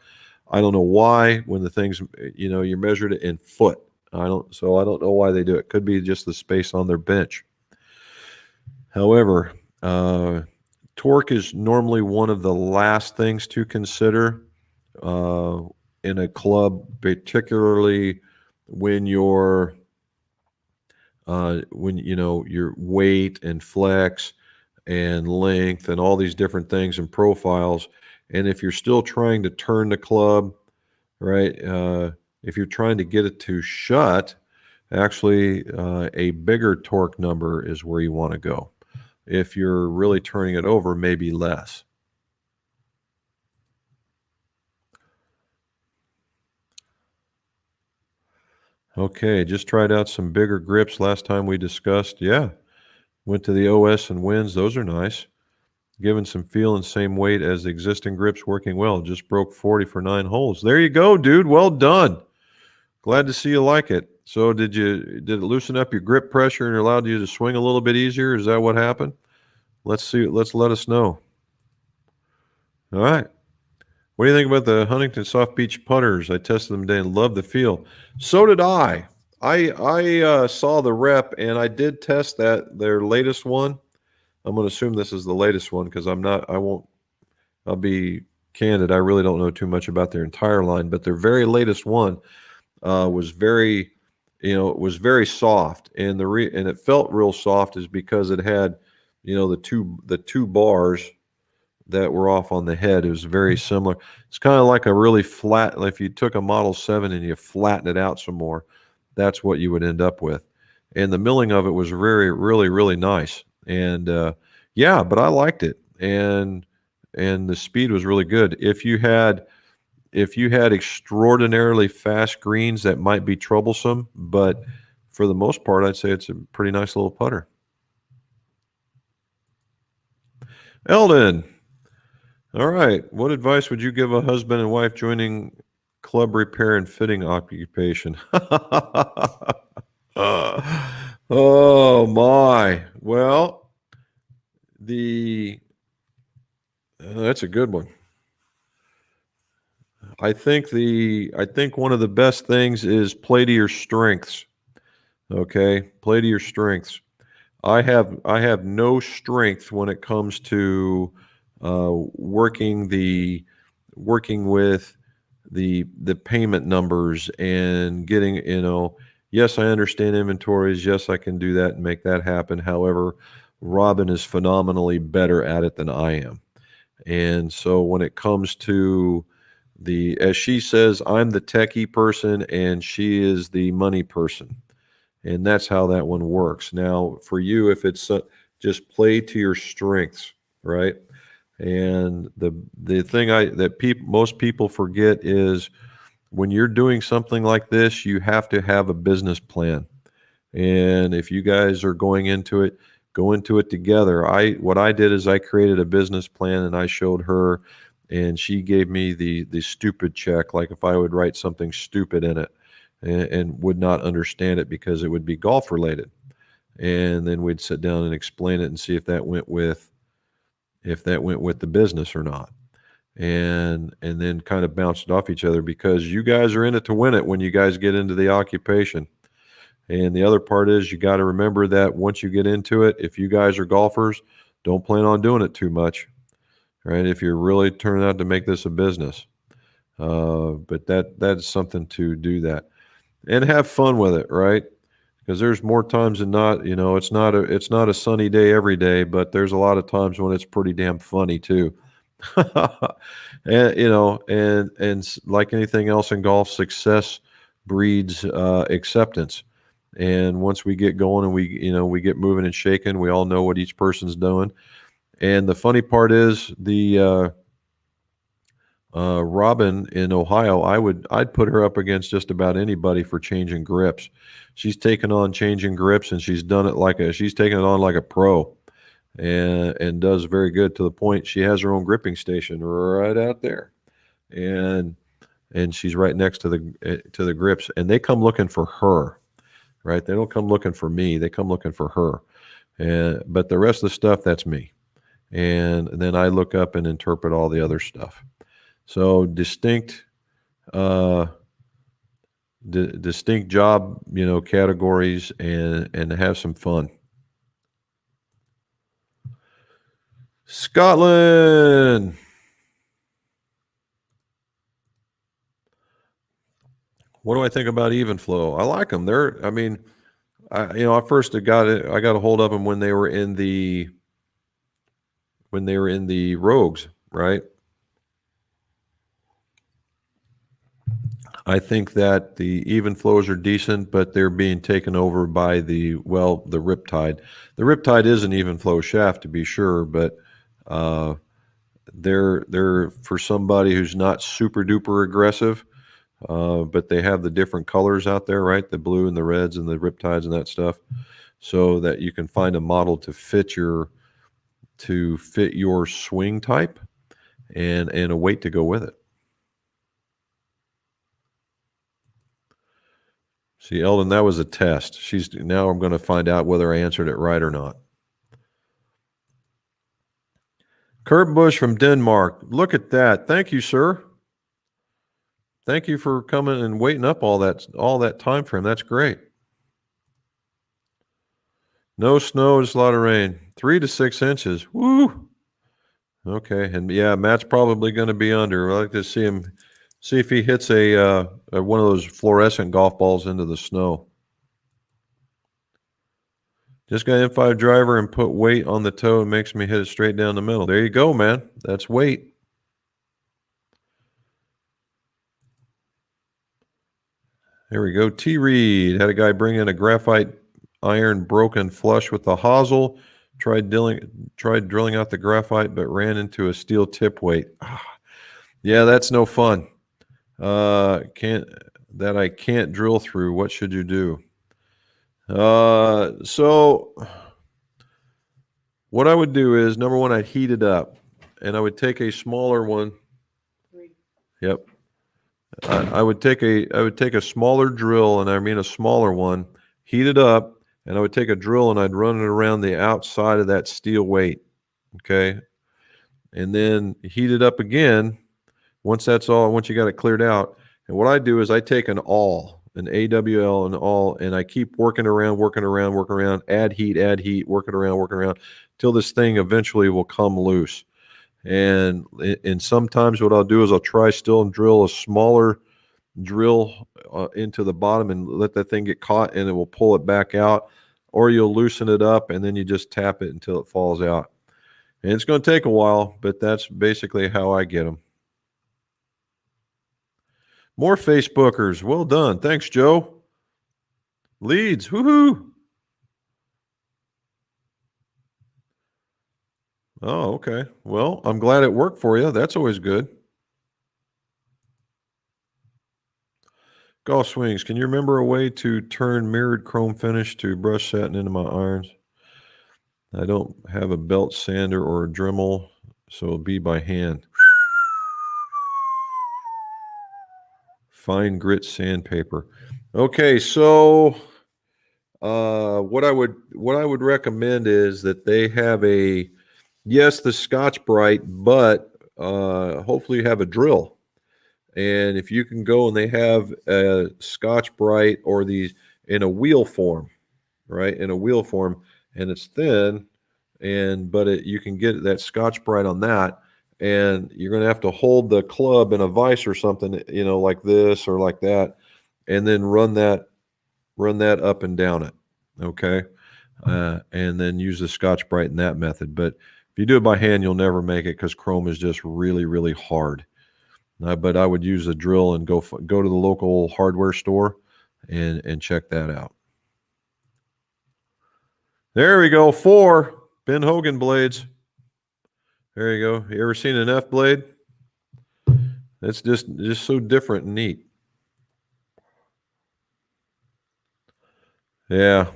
I don't know why. When the things, you measured it in foot. I don't know why they do it. Could be just the space on their bench. However, torque is normally one of the last things to consider uh, in a club, particularly when your your weight and flex and length and all these different things and profiles. And if you're still trying to turn the club, right? If you're trying to get it to shut, actually, a bigger torque number is where you want to go. If you're really turning it over, maybe less. Okay, just tried out some bigger grips last time we discussed. Yeah, went to the OS and wins. Those are nice. Given some feel and same weight as the existing grips, working well. Just broke 40 for 9 holes. There you go, dude. Well done. Glad to see you like it. So did it loosen up your grip pressure and allowed you to swing a little bit easier? Is that what happened? Let's see. Let's let us know. All right. What do you think about the Huntington Soft Beach putters? I tested them today and loved the feel. So did I. I saw the rep and I did test their latest one. I'm going to assume this is the latest one because I'll be candid. I really don't know too much about their entire line, but their very latest one was very, it was very soft, and and it felt real soft is because it had, the two bars that were off on the head. It was very similar. It's kind of like a really flat. If you took a Model 7 and you flatten it out some more, that's what you would end up with. And the milling of it was very, really, really nice. And yeah, but I liked it, and the speed was really good. If you had extraordinarily fast greens, that might be troublesome, but for the most part, I'd say it's a pretty nice little putter. Eldon, all right. What advice would you give a husband and wife joining club repair and fitting occupation? Oh my. Well, that's a good one. I think one of the best things is play to your strengths. Okay, play to your strengths. I have no strength when it comes to working with the payment numbers and getting, yes, I understand inventories. Yes, I can do that and make that happen. However, Robin is phenomenally better at it than I am. And so when it comes to as she says, I'm the techie person and she is the money person. And that's how that one works. Now, for you, if it's just play to your strengths, right? And the thing most people forget is when you're doing something like this, you have to have a business plan. And if you guys are going into it, go into it together. What I did is I created a business plan and I showed her, and she gave me the stupid check, like if I would write something stupid in it and would not understand it because it would be golf related. And then we'd sit down and explain it and see if that went with the business or not. And then kind of bounced it off each other, because you guys are in it to win it when you guys get into the occupation. And the other part is you got to remember that once you get into it, if you guys are golfers, don't plan on doing it too much, right? If you're really turning out to make this a business. But that's something to do that and have fun with it, right? Because there's more times than not, it's not a sunny day every day, but there's a lot of times when it's pretty damn funny too. And and like anything else in golf, success breeds acceptance. And once we get going and we get moving and shaking, we all know what each person's doing. And the funny part is Robin in Ohio, I'd put her up against just about anybody for changing grips. She's taken on changing grips, and she's taken it on like a pro, and does very good, to the point she has her own gripping station right out there, and she's right next to the grips, and they come looking for her, right? They don't come looking for me; they come looking for her, but the rest of the stuff, that's me, and then I look up and interpret all the other stuff. So distinct job, categories, and have some fun. Scotland. What do I think about even flow? I like them. I first got a hold of them when they were in the Rogues, right? I think that the even flows are decent, but they're being taken over by the Riptide. The Riptide is an even flow shaft, to be sure, but they're for somebody who's not super duper aggressive, but they have the different colors out there, right? The blue and the reds and the Riptides and that stuff, so that you can find a model to fit your swing type and a weight to go with it. See, Eldon, that was a test. Now I'm going to find out whether I answered it right or not. Kurt Busch from Denmark. Look at that. Thank you, sir. Thank you for coming and waiting up all that time frame. That's great. No snow, just a lot of rain. 3 to 6 inches. Woo! Okay, and yeah, Matt's probably going to be under. I'd like to see if he hits a one of those fluorescent golf balls into the snow. Just got M5 driver and put weight on the toe and makes me hit it straight down the middle. There you go, man. That's weight. There we go. T. Reed had a guy bring in a graphite iron broken flush with the hosel. Tried drilling out the graphite, but ran into a steel tip weight. Yeah, that's no fun. I can't drill through. What should you do? So what I would do is, number one, I'd heat it up, and I would take a smaller one. Yep. I would take a smaller drill, and I mean a smaller one, heat it up, and I would take a drill and I'd run it around the outside of that steel weight. Okay. And then heat it up again once you got it cleared out. And what I do is I take an AWL, and awl, and I keep working around, add heat, working around till this thing eventually will come loose. And sometimes what I'll do is I'll try still and drill a smaller drill into the bottom and let that thing get caught, and it will pull it back out. Or you'll loosen it up and then you just tap it until it falls out. And it's going to take a while, but that's basically how I get them. More Facebookers. Well done. Thanks, Joe. Leads. Woohoo. Oh, okay. Well, I'm glad it worked for you. That's always good. Golf swings. Can you remember a way to turn mirrored chrome finish to brush satin into my irons? I don't have a belt sander or a Dremel, so it'll be by hand. Fine grit sandpaper. Okay, so what I would recommend is that they have the Scotch-Brite, but hopefully you have a drill. And if you can go and they have a Scotch-Brite or these in a wheel form, right? In a wheel form, and it's thin, but you can get that Scotch-Brite on that, and you're going to have to hold the club in a vise or something, like this or like that, and then run that up and down it, okay? And then use the Scotch-Brite in that method. But if you do it by hand, you'll never make it because chrome is just really, really hard. But I would use a drill and go to the local hardware store and check that out. There we go. 4 Ben Hogan blades. There you go. You ever seen an F blade? It's just so different and neat. Yeah.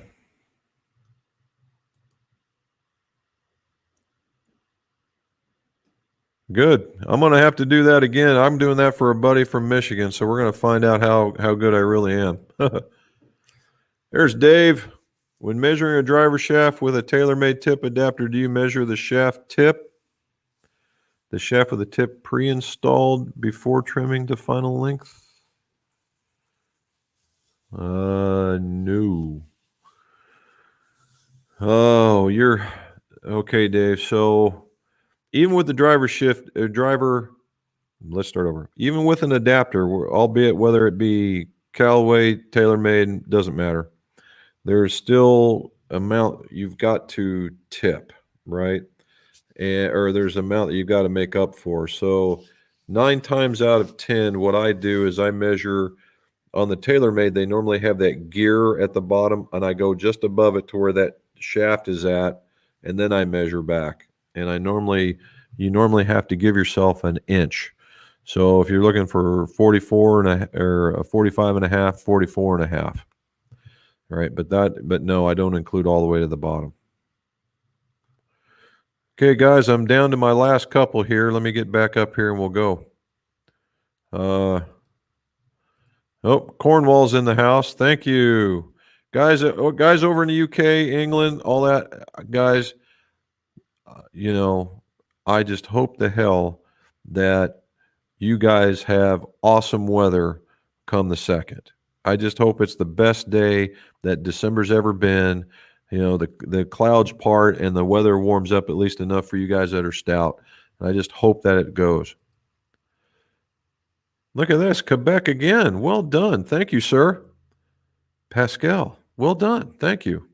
Good. I'm going to have to do that again. I'm doing that for a buddy from Michigan, so we're going to find out how good I really am. There's Dave. When measuring a driver shaft with a tailor-made tip adapter, do you measure the shaft tip, the shaft with the tip pre-installed before trimming to final length? No. Oh, you're okay, Dave. So even with the let's start over. Even with an adapter, albeit whether it be Callaway, TaylorMade, doesn't matter. There's still amount you've got to tip, right? Or there's amount that you've got to make up for. So 9 times out of 10, what I do is I measure on the TaylorMade. They normally have that gear at the bottom, and I go just above it to where that shaft is at, and then I measure back. And you normally have to give yourself an inch. So if you're looking for 44 or 45 and a half, 44 and a half. All right, but no, I don't include all the way to the bottom. Okay, guys, I'm down to my last couple here. Let me get back up here and we'll go. Cornwall's in the house. Thank you. Guys over in the UK, England, all that, guys, I just hope to hell that you guys have awesome weather come the 2nd. I just hope it's the best day that December's ever been. The clouds part and the weather warms up at least enough for you guys that are stout. And I just hope that it goes. Look at this, Quebec again. Well done. Thank you, sir. Pascal, well done. Thank you.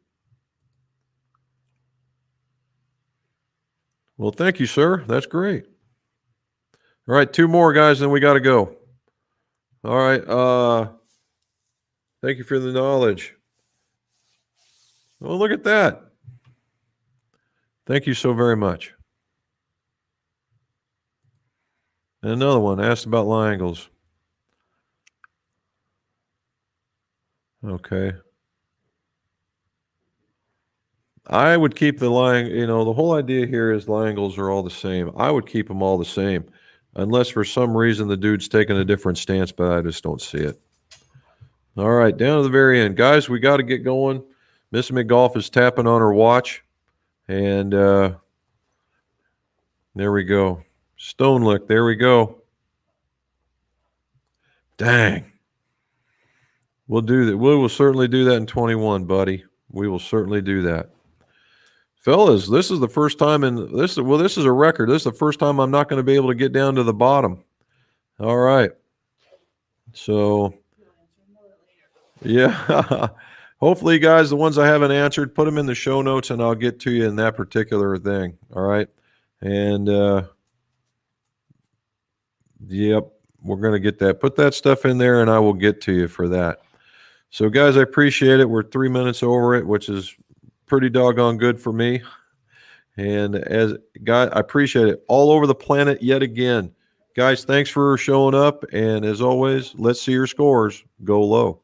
Well, thank you, sir. That's great. All right, 2 more, guys, then we got to go. All right. Thank you for the knowledge. Oh, look at that. Thank you so very much. And another one asked about lie angles. Okay. I would keep the line, the whole idea here is lie angles are all the same. I would keep them all the same, unless for some reason the dude's taking a different stance, but I just don't see it. All right, down to the very end. Guys, we got to get going. Miss McGolf is tapping on her watch, and there we go. Stone lick, there we go. Dang. We'll do that. We will certainly do that in 21, buddy. We will certainly do that. Fellas, this is the first time this is a record. This is the first time I'm not going to be able to get down to the bottom. All right. So, yeah. Hopefully, guys, the ones I haven't answered, put them in the show notes and I'll get to you in that particular thing. All right. And, yep, we're going to get that. Put that stuff in there and I will get to you for that. So, guys, I appreciate it. We're 3 minutes over it, which is pretty doggone good for me. And as guys, I appreciate it all over the planet yet again. Guys, thanks for showing up. And as always, let's see your scores go low.